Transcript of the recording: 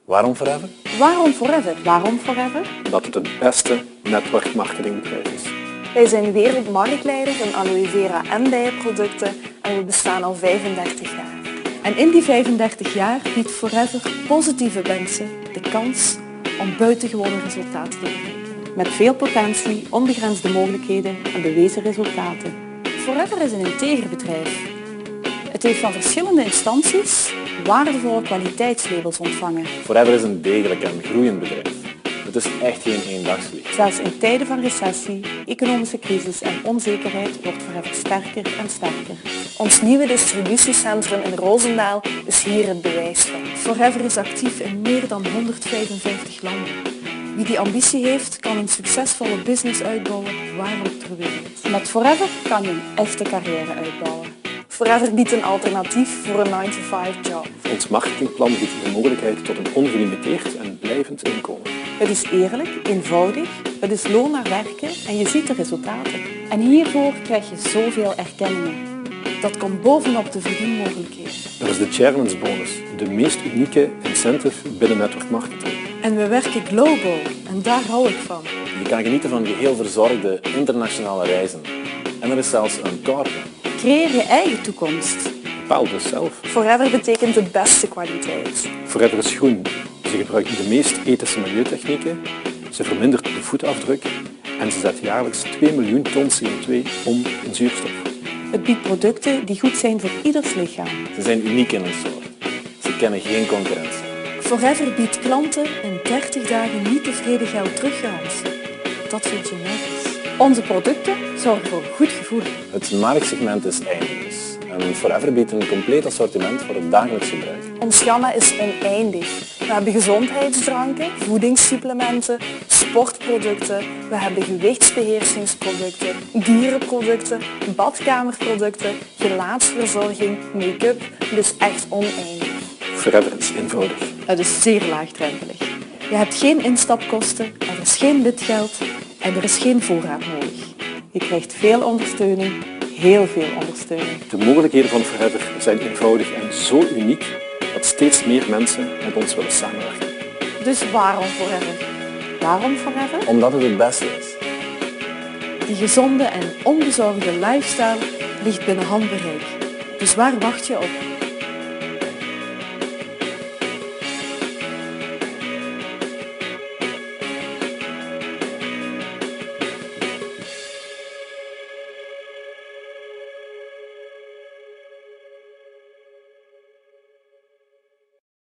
Waarom Forever? Waarom Forever? Waarom Forever? Dat het het beste netwerkmarketingbedrijf is. Wij zijn wereldmarktleiders in aloe vera en bijenproducten en we bestaan al 35 jaar. En in die 35 jaar biedt Forever positieve mensen de kans om buitengewone resultaten te bereiken. Met veel potentie, onbegrensde mogelijkheden en bewezen resultaten. Forever is een integer bedrijf. Het heeft van verschillende instanties waardevolle kwaliteitslabels ontvangen. Forever is een degelijk en groeiend bedrijf. Het is echt geen eendagsvlieg. Zelfs in tijden van recessie, economische crisis en onzekerheid wordt Forever sterker en sterker. Ons nieuwe distributiecentrum in Roosendaal is hier het bewijs van. Forever is actief in meer dan 155 landen. Wie die ambitie heeft, kan een succesvolle business uitbouwen waar ook ter wereld. Met Forever kan je een echte carrière uitbouwen. Forever biedt een alternatief voor een 9-to-5 job. Ons marketingplan biedt de mogelijkheid tot een ongelimiteerd en blijvend inkomen. Het is eerlijk, eenvoudig, het is loon naar werken en je ziet de resultaten. En hiervoor krijg je zoveel erkenningen. Dat komt bovenop de verdienmogelijkheden. Er is de Challenge Bonus, de meest unieke incentive binnen network marketing. En we werken global en daar hou ik van. Je kan genieten van geheel verzorgde internationale reizen. En er is zelfs een carplan. Creëer je eigen toekomst. Bepaal dus zelf. Forever betekent de beste kwaliteit. Forever is groen. Ze gebruikt de meest ethische milieutechnieken, ze vermindert de voetafdruk en ze zet jaarlijks 2 miljoen ton CO2 om in zuurstof. Het biedt producten die goed zijn voor ieders lichaam. Ze zijn uniek in hun soort. Ze kennen geen concurrentie. Forever biedt klanten in 30 dagen niet tevreden geld teruggarantie. Dat vind je nergens. Onze producten zorgen voor een goed gevoel. Het marktsegment is eindeloos en Forever biedt een compleet assortiment voor het dagelijks gebruik. Ons gamma is oneindig. We hebben gezondheidsdranken, voedingssupplementen, sportproducten, we hebben gewichtsbeheersingsproducten, dierenproducten, badkamerproducten, gelaatsverzorging, make-up, dus echt oneindig. Forever is eenvoudig. Het is zeer laagdrempelig. Je hebt geen instapkosten, er is geen lidgeld en er is geen voorraad nodig. Je krijgt veel ondersteuning, heel veel ondersteuning. De mogelijkheden van Forever zijn eenvoudig en zo uniek dat steeds meer mensen met ons willen samenwerken. Dus waarom Forever? Waarom Forever? Omdat het beste is. Die gezonde en onbezorgde lifestyle ligt binnen handbereik. Dus waar wacht je op?